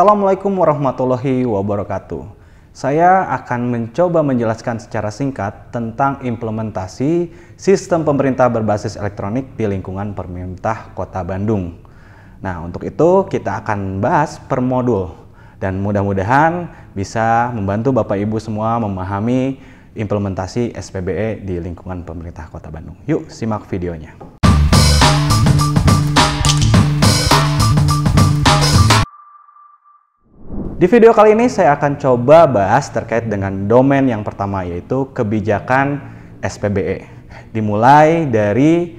Assalamualaikum warahmatullahi wabarakatuh. Saya akan mencoba menjelaskan secara singkat tentang implementasi sistem pemerintah berbasis elektronik di lingkungan pemerintah Kota Bandung. Nah, untuk itu kita akan bahas per modul dan mudah-mudahan bisa membantu Bapak Ibu semua memahami implementasi SPBE di lingkungan pemerintah Kota Bandung. Yuk, simak videonya. Di video kali ini saya akan coba bahas terkait dengan domain yang pertama, yaitu kebijakan SPBE. Dimulai dari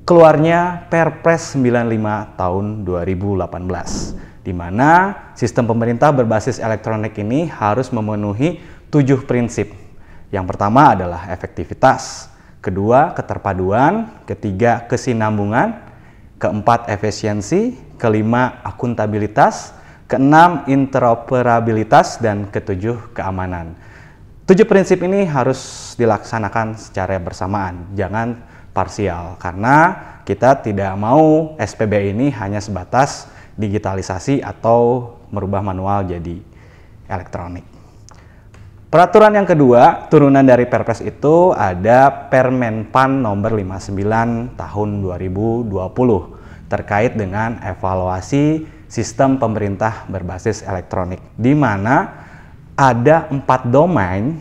keluarnya Perpres 95 tahun 2018, di mana sistem pemerintah berbasis elektronik ini harus memenuhi 7 prinsip. Yang pertama adalah efektivitas, kedua keterpaduan, ketiga kesinambungan, keempat efisiensi, kelima akuntabilitas, keenam interoperabilitas, dan ketujuh keamanan. 7 prinsip ini harus dilaksanakan secara bersamaan, jangan parsial, karena kita tidak mau SPBE ini hanya sebatas digitalisasi atau merubah manual jadi elektronik. Peraturan yang kedua, turunan dari Perpres itu ada Permenpan nomor 59 tahun 2020 terkait dengan evaluasi sistem pemerintah berbasis elektronik, di mana ada 4 domain,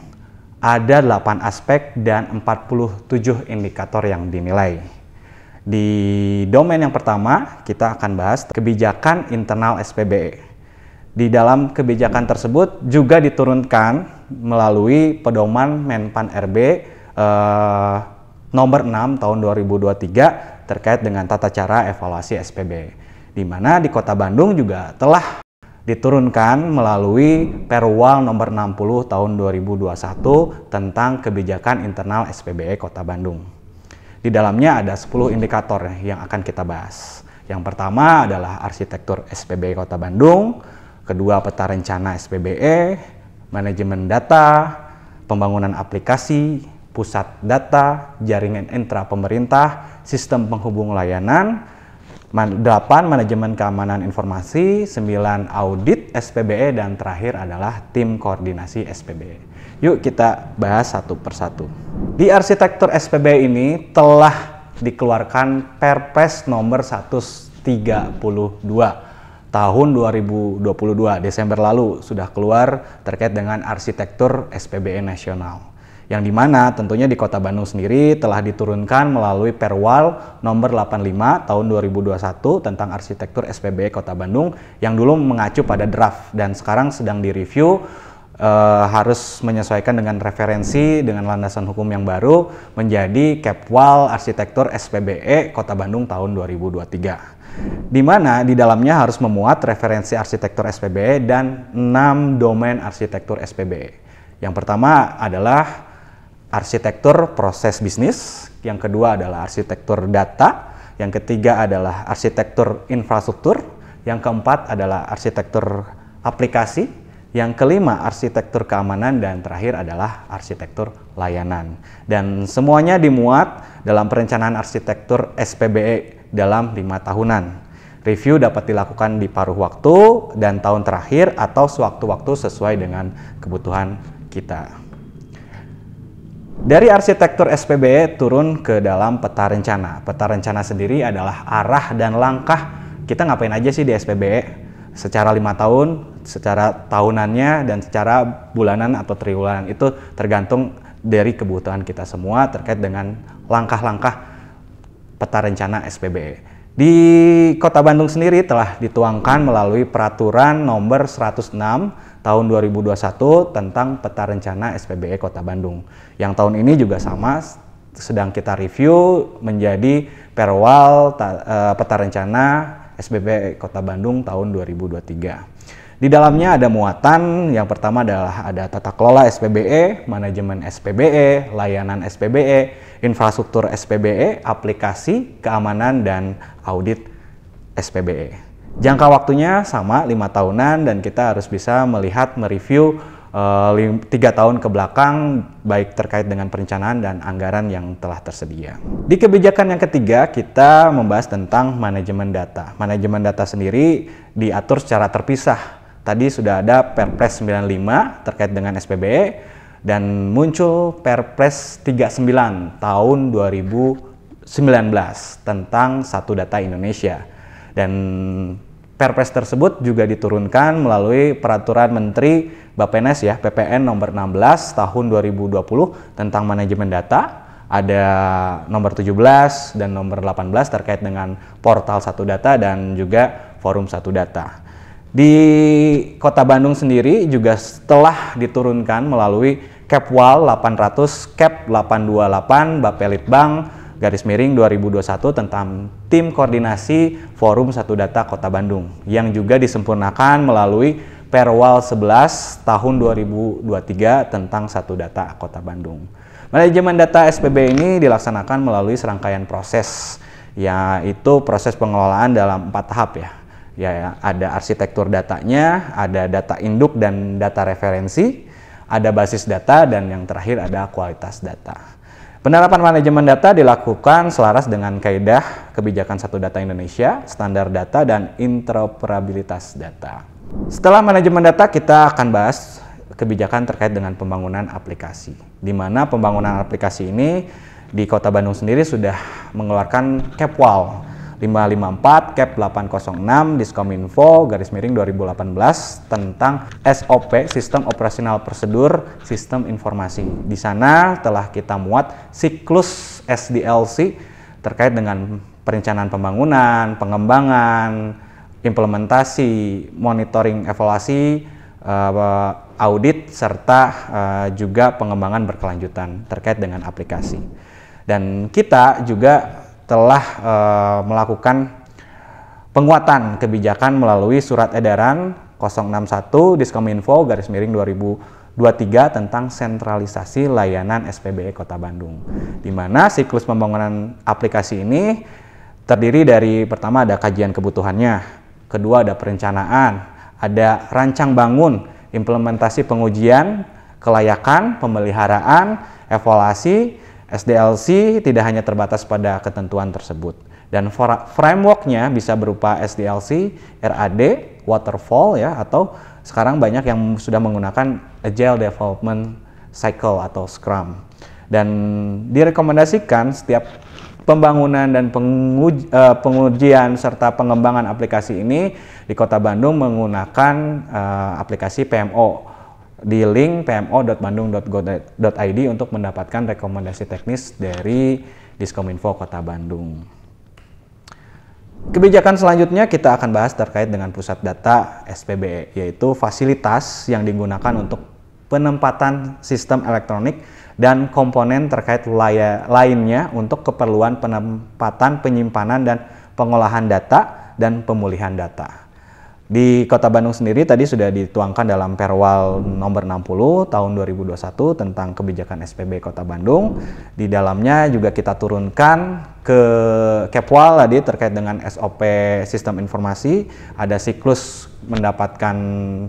ada 8 aspek, dan 47 indikator yang dinilai. Di domain yang pertama, kita akan bahas kebijakan internal SPBE. Di dalam kebijakan tersebut juga diturunkan melalui pedoman Menpan RB nomor 6 tahun 2023 terkait dengan tata cara evaluasi SPBE. Di mana di Kota Bandung juga telah diturunkan melalui Perwal nomor 60 tahun 2021 tentang kebijakan internal SPBE Kota Bandung. Di dalamnya ada 10 indikator yang akan kita bahas. Yang pertama adalah arsitektur SPBE Kota Bandung, kedua peta rencana SPBE, manajemen data, pembangunan aplikasi, pusat data, jaringan intra pemerintah, sistem penghubung layanan, 8 manajemen keamanan informasi, 9 audit SPBE, dan terakhir adalah tim koordinasi SPBE. Yuk kita bahas satu persatu. Di arsitektur SPBE ini telah dikeluarkan Perpres nomor 132 tahun 2022, Desember lalu sudah keluar terkait dengan arsitektur SPBE nasional. Yang dimana tentunya di Kota Bandung sendiri telah diturunkan melalui Perwal nomor 85 tahun 2021 tentang arsitektur SPBE Kota Bandung yang dulu mengacu pada draft dan sekarang sedang direview, harus menyesuaikan dengan referensi dengan landasan hukum yang baru menjadi Kepwal arsitektur SPBE Kota Bandung tahun 2023. Di mana di dalamnya harus memuat referensi arsitektur SPBE dan 6 domain arsitektur SPBE. Yang pertama adalah arsitektur proses bisnis, yang kedua adalah arsitektur data, yang ketiga adalah arsitektur infrastruktur, yang keempat adalah arsitektur aplikasi, yang kelima arsitektur keamanan, dan terakhir adalah arsitektur layanan. Dan semuanya dimuat dalam perencanaan arsitektur SPBE dalam 5 tahunan. Review dapat dilakukan di paruh waktu dan tahun terakhir atau sewaktu-waktu sesuai dengan kebutuhan kita. Dari arsitektur SPBE turun ke dalam peta rencana. Peta rencana sendiri adalah arah dan langkah kita ngapain aja sih di SPBE secara 5 tahun, secara tahunannya, dan secara bulanan atau triwulan. Itu tergantung dari kebutuhan kita semua terkait dengan langkah-langkah peta rencana SPBE. Di Kota Bandung sendiri telah dituangkan melalui peraturan nomor 106 tahun 2021 tentang peta rencana SPBE Kota Bandung. Yang tahun ini juga sama, sedang kita review menjadi Perwal peta rencana SPBE Kota Bandung tahun 2023. Di dalamnya ada muatan, yang pertama adalah ada tata kelola SPBE, manajemen SPBE, layanan SPBE, infrastruktur SPBE, aplikasi, keamanan, dan audit SPBE. Jangka waktunya sama 5 tahunan dan kita harus bisa melihat, mereview 3 tahun ke belakang baik terkait dengan perencanaan dan anggaran yang telah tersedia. Di kebijakan yang ketiga kita membahas tentang manajemen data. Manajemen data sendiri diatur secara terpisah tadi sudah ada Perpres 95 terkait dengan SPBE dan muncul Perpres 39 tahun 2019 tentang Satu Data Indonesia. Dan Perpres tersebut juga diturunkan melalui Peraturan Menteri Bappenas ya, PPN nomor 16 tahun 2020 tentang manajemen data. Ada nomor 17 dan nomor 18 terkait dengan portal Satu Data dan juga forum Satu Data. Di Kota Bandung sendiri juga setelah diturunkan melalui Kepwal 800 Kep 828 Bapelitbang _2021 tentang tim koordinasi forum Satu Data Kota Bandung yang juga disempurnakan melalui Perwal 11 tahun 2023 tentang Satu Data Kota Bandung. Manajemen data SPB ini dilaksanakan melalui serangkaian proses, yaitu proses pengelolaan dalam 4 tahap ya. Ya, ada arsitektur datanya, ada data induk dan data referensi, ada basis data, dan yang terakhir ada kualitas data. Penerapan manajemen data dilakukan selaras dengan kaidah kebijakan Satu Data Indonesia, standar data, dan interoperabilitas data. Setelah manajemen data, kita akan bahas kebijakan terkait dengan pembangunan aplikasi. Di mana pembangunan aplikasi ini di Kota Bandung sendiri sudah mengeluarkan Kepwal 554 Kep 806 Diskominfo _2018 tentang SOP Sistem Operasional Prosedur Sistem Informasi. Di sana telah kita muat siklus SDLC terkait dengan perencanaan pembangunan, pengembangan, implementasi, monitoring, evaluasi, audit, serta juga pengembangan berkelanjutan terkait dengan aplikasi. Dan kita juga telah melakukan penguatan kebijakan melalui surat edaran 061 Diskominfo _2023 tentang sentralisasi layanan SPBE Kota Bandung, di mana siklus pembangunan aplikasi ini terdiri dari pertama ada kajian kebutuhannya, kedua ada perencanaan, ada rancang bangun, implementasi pengujian, kelayakan, pemeliharaan, evaluasi. SDLC tidak hanya terbatas pada ketentuan tersebut, dan frameworknya bisa berupa SDLC, RAD, Waterfall ya, atau sekarang banyak yang sudah menggunakan Agile Development Cycle atau Scrum. Dan direkomendasikan setiap pembangunan dan pengujian serta pengembangan aplikasi ini di Kota Bandung menggunakan aplikasi PMO di link pmo.bandung.go.id untuk mendapatkan rekomendasi teknis dari Diskominfo Kota Bandung. Kebijakan selanjutnya kita akan bahas terkait dengan pusat data SPBE, yaitu fasilitas yang digunakan untuk penempatan sistem elektronik dan komponen terkait lainnya untuk keperluan penempatan, penyimpanan, dan pengolahan data dan pemulihan data. Di Kota Bandung sendiri tadi sudah dituangkan dalam Perwal nomor 60 tahun 2021 tentang kebijakan SPB Kota Bandung. Di dalamnya juga kita turunkan ke Kepwal tadi terkait dengan SOP sistem informasi, ada siklus mendapatkan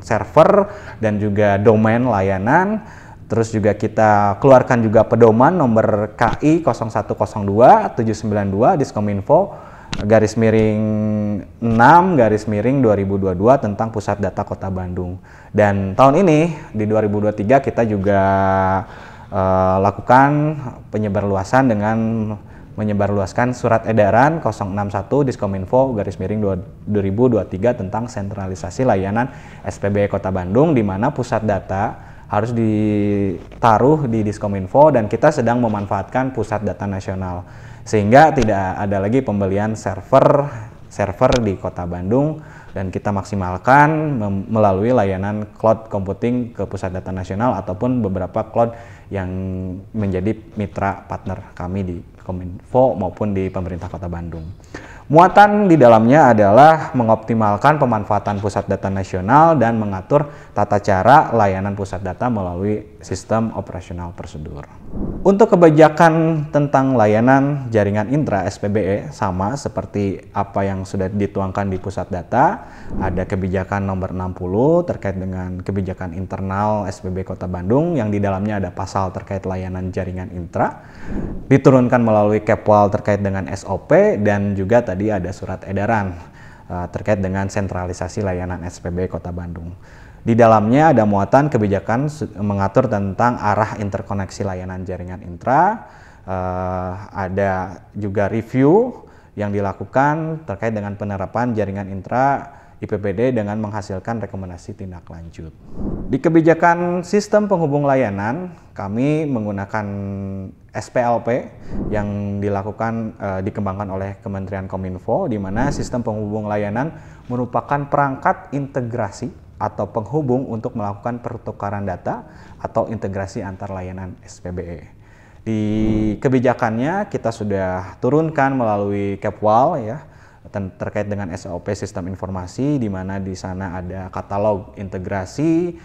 server dan juga domain layanan. Terus juga kita keluarkan juga pedoman nomor KI 0102 792 Diskominfo _6 _2022 tentang pusat data Kota Bandung. Dan tahun ini di 2023 kita juga lakukan penyebarluasan dengan menyebarluaskan surat edaran 061 Diskominfo _2023 tentang sentralisasi layanan SPBE Kota Bandung, di mana pusat data harus ditaruh di Diskominfo dan kita sedang memanfaatkan pusat data nasional, sehingga tidak ada lagi pembelian server di Kota Bandung, dan kita maksimalkan melalui layanan cloud computing ke pusat data nasional ataupun beberapa cloud yang menjadi mitra partner kami di Kominfo maupun di pemerintah Kota Bandung. Muatan di dalamnya adalah mengoptimalkan pemanfaatan pusat data nasional dan mengatur tata cara layanan pusat data melalui sistem operasional prosedur. Untuk kebijakan tentang layanan jaringan intra SPBE sama seperti apa yang sudah dituangkan di pusat data, ada kebijakan nomor 60 terkait dengan kebijakan internal SPBE Kota Bandung yang di dalamnya ada pasal terkait layanan jaringan intra, diturunkan melalui Kepwal terkait dengan SOP, dan juga tadi ada surat edaran terkait dengan sentralisasi layanan SPBE Kota Bandung. Di dalamnya ada muatan kebijakan mengatur tentang arah interkoneksi layanan jaringan intra, ada juga review yang dilakukan terkait dengan penerapan jaringan intra IPPD dengan menghasilkan rekomendasi tindak lanjut. Di kebijakan sistem penghubung layanan, kami menggunakan SPLP yang dikembangkan oleh Kementerian Kominfo, di mana sistem penghubung layanan merupakan perangkat integrasi atau penghubung untuk melakukan pertukaran data atau integrasi antar layanan SPBE. Di kebijakannya kita sudah turunkan melalui Kepwal ya, terkait dengan SOP sistem informasi, di mana di sana ada katalog integrasi,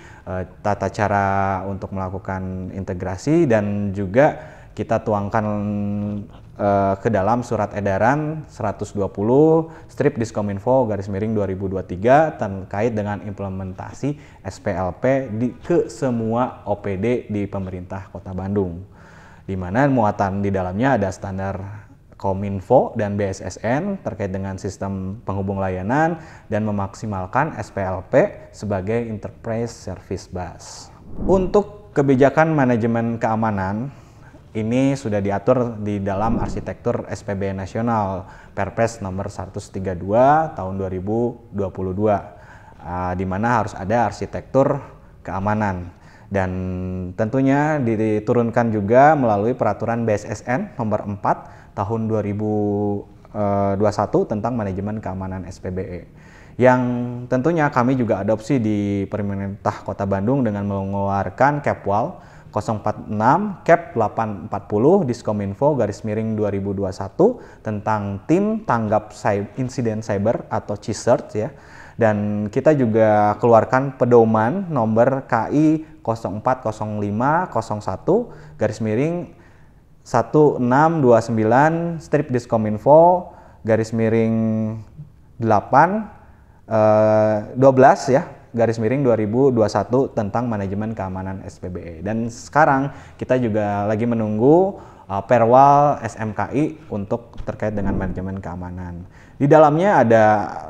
tata cara untuk melakukan integrasi, dan juga kita tuangkan ke dalam surat edaran 120 strip Diskominfo /2023 terkait dengan implementasi SPLP ke semua OPD di pemerintah Kota Bandung, di mana muatan di dalamnya ada standar Kominfo dan BSSN terkait dengan sistem penghubung layanan dan memaksimalkan SPLP sebagai Enterprise Service Bus. Untuk kebijakan manajemen keamanan, ini sudah diatur di dalam arsitektur SPBE Nasional Perpres nomor 132 tahun 2022, di mana harus ada arsitektur keamanan. Dan tentunya diturunkan juga melalui peraturan BSSN nomor 4 tahun 2021 tentang manajemen keamanan SPBE. Yang tentunya kami juga adopsi di pemerintah Kota Bandung dengan mengeluarkan Kepwal 046 Kep 840 Diskominfo /2021 tentang tim tanggap insiden cyber atau CISERT ya. Dan kita juga keluarkan pedoman nomor KI 040501 /1629 strip Diskominfo /8 12 ya /2021 tentang manajemen keamanan SPBE. Dan sekarang kita juga lagi menunggu Perwal SMKI untuk terkait dengan manajemen keamanan. Di dalamnya ada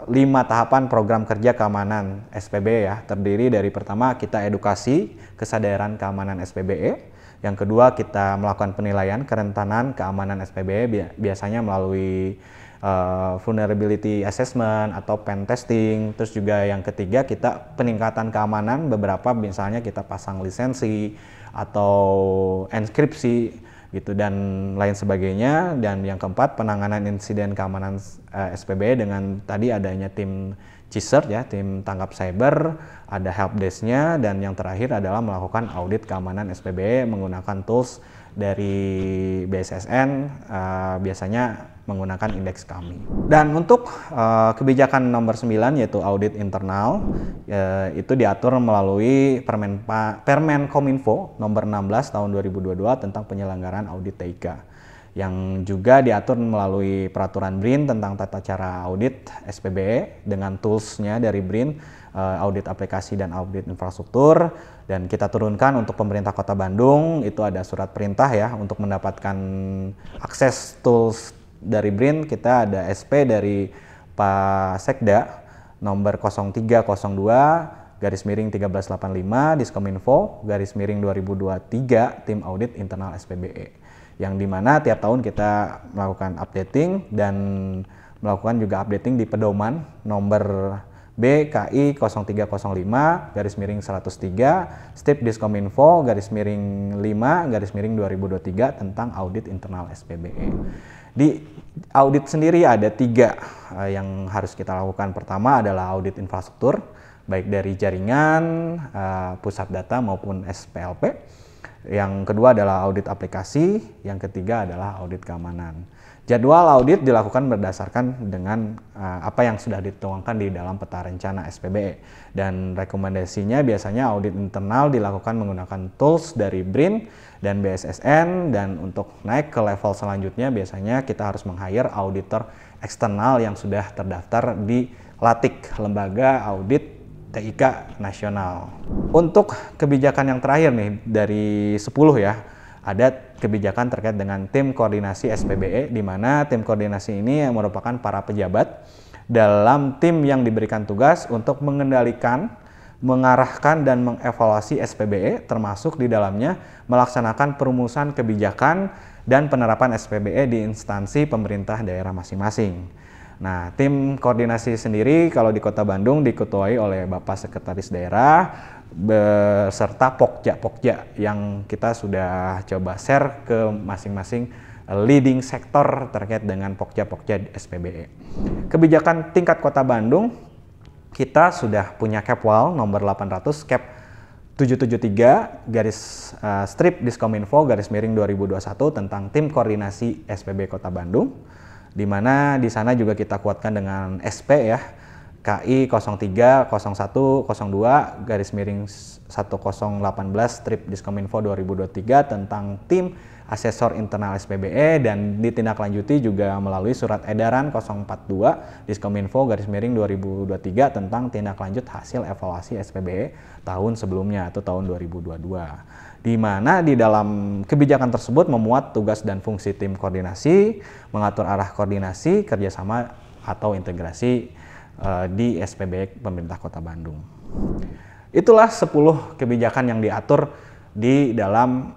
5 tahapan program kerja keamanan SPBE ya, terdiri dari pertama kita edukasi kesadaran keamanan SPBE, yang kedua kita melakukan penilaian kerentanan keamanan SPBE biasanya melalui vulnerability assessment atau pen testing. Terus juga yang ketiga kita peningkatan keamanan, beberapa misalnya kita pasang lisensi atau enkripsi gitu dan lain sebagainya. Dan yang keempat penanganan insiden keamanan SPBE dengan tadi adanya tim CISERT ya, tim tanggap cyber, ada helpdesk-nya, dan yang terakhir adalah melakukan audit keamanan SPBE menggunakan tools dari BSSN, biasanya menggunakan indeks kami. Dan untuk kebijakan nomor 9 yaitu audit internal, itu diatur melalui Permen Kominfo nomor 16 tahun 2022 tentang penyelenggaraan audit TIK, yang juga diatur melalui peraturan BRIN tentang tata cara audit SPBE dengan toolsnya dari BRIN, audit aplikasi dan audit infrastruktur. Dan kita turunkan untuk pemerintah Kota Bandung, itu ada surat perintah ya untuk mendapatkan akses tools dari BRIN. Kita ada SP dari Pak Sekda nomor 0302 /1385 Diskominfo /2023 tim audit internal SPBE, yang dimana tiap tahun kita melakukan updating dan melakukan juga updating di pedoman nomor BKI 0305 /103 strip Diskominfo /5 /2023 tentang audit internal SPBE. Di audit sendiri ada 3 yang harus kita lakukan. Pertama adalah audit infrastruktur, baik dari jaringan, pusat data maupun SPLP. Yang kedua adalah audit aplikasi, yang ketiga adalah audit keamanan. Jadwal audit dilakukan berdasarkan dengan apa yang sudah dituangkan di dalam peta rencana SPBE. Dan rekomendasinya biasanya audit internal dilakukan menggunakan tools dari BRIN dan BSSN, dan untuk naik ke level selanjutnya biasanya kita harus meng-hire auditor eksternal yang sudah terdaftar di LATIK, Lembaga Audit TIK Nasional. Untuk kebijakan yang terakhir nih dari 10 ya, ada kebijakan terkait dengan tim koordinasi SPBE, di mana tim koordinasi ini merupakan para pejabat dalam tim yang diberikan tugas untuk mengendalikan, mengarahkan dan mengevaluasi SPBE, termasuk di dalamnya melaksanakan perumusan kebijakan dan penerapan SPBE di instansi pemerintah daerah masing-masing. Nah, tim koordinasi sendiri kalau di Kota Bandung diketuai oleh Bapak Sekretaris Daerah beserta Pokja yang kita sudah coba share ke masing-masing leading sektor terkait dengan Pokja SPBE. Kebijakan tingkat Kota Bandung, kita sudah punya Kepwal nomor 800 Kep 773 garis strip Diskominfo garis miring 2021 tentang tim koordinasi SPB Kota Bandung, di mana di sana juga kita kuatkan dengan SP ya, KI 03 01 02 garis miring 1018 strip Diskominfo 2023 tentang tim asesor internal SPBE, dan ditindaklanjuti juga melalui surat edaran 042 Diskominfo garis miring 2023 tentang tindak lanjut hasil evaluasi SPBE tahun sebelumnya atau tahun 2022. Di mana di dalam kebijakan tersebut memuat tugas dan fungsi tim koordinasi, mengatur arah koordinasi, kerjasama atau integrasi di SPBE pemerintah Kota Bandung. Itulah 10 kebijakan yang diatur di dalam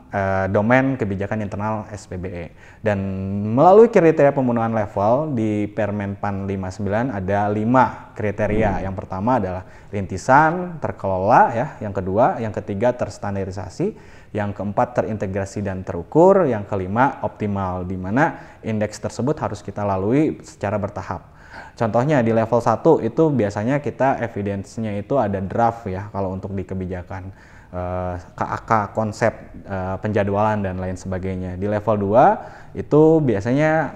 domain kebijakan internal SPBE. Dan melalui kriteria pemenuhan level di Permenpan 59 ada 5 kriteria. Yang pertama adalah rintisan, terkelola ya, yang kedua, yang ketiga terstandarisasi, yang keempat terintegrasi dan terukur, yang kelima optimal, di mana indeks tersebut harus kita lalui secara bertahap. Contohnya di level 1 itu biasanya kita evidence-nya itu ada draft ya kalau untuk di kebijakan, KAK, konsep, penjadwalan dan lain sebagainya. Di level 2 itu biasanya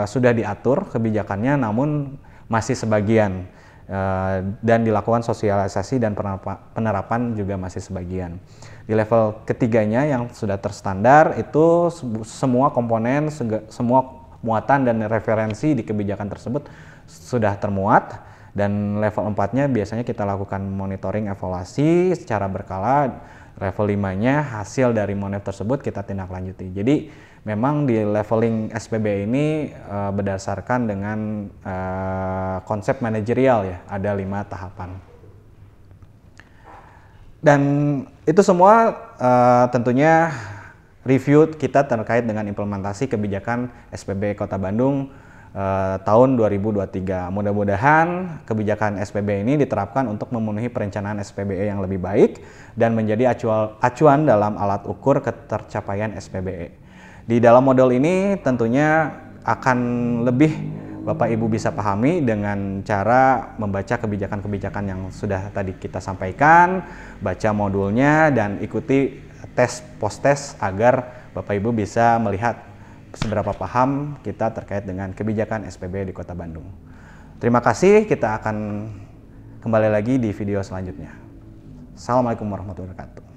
sudah diatur kebijakannya namun masih sebagian, dan dilakukan sosialisasi dan penerapan juga masih sebagian. Di level ketiganya yang sudah terstandar itu semua komponen, semua muatan dan referensi di kebijakan tersebut sudah termuat, dan level 4-nya biasanya kita lakukan monitoring evaluasi secara berkala. Level 5-nya hasil dari monitor tersebut kita tindak lanjuti. Jadi memang di leveling SPB ini berdasarkan dengan konsep manajerial ya, ada 5 tahapan. Dan itu semua tentunya review kita terkait dengan implementasi kebijakan SPB Kota Bandung tahun 2023. Mudah-mudahan kebijakan SPB ini diterapkan untuk memenuhi perencanaan SPBE yang lebih baik dan menjadi acuan dalam alat ukur ketercapaian SPBE. Di dalam model ini tentunya akan lebih Bapak Ibu bisa pahami dengan cara membaca kebijakan-kebijakan yang sudah tadi kita sampaikan, baca modulnya dan ikuti tes post-tes agar Bapak Ibu bisa melihat seberapa paham kita terkait dengan kebijakan SPB di Kota Bandung. Terima kasih, kita akan kembali lagi di video selanjutnya. Assalamualaikum warahmatullahi wabarakatuh.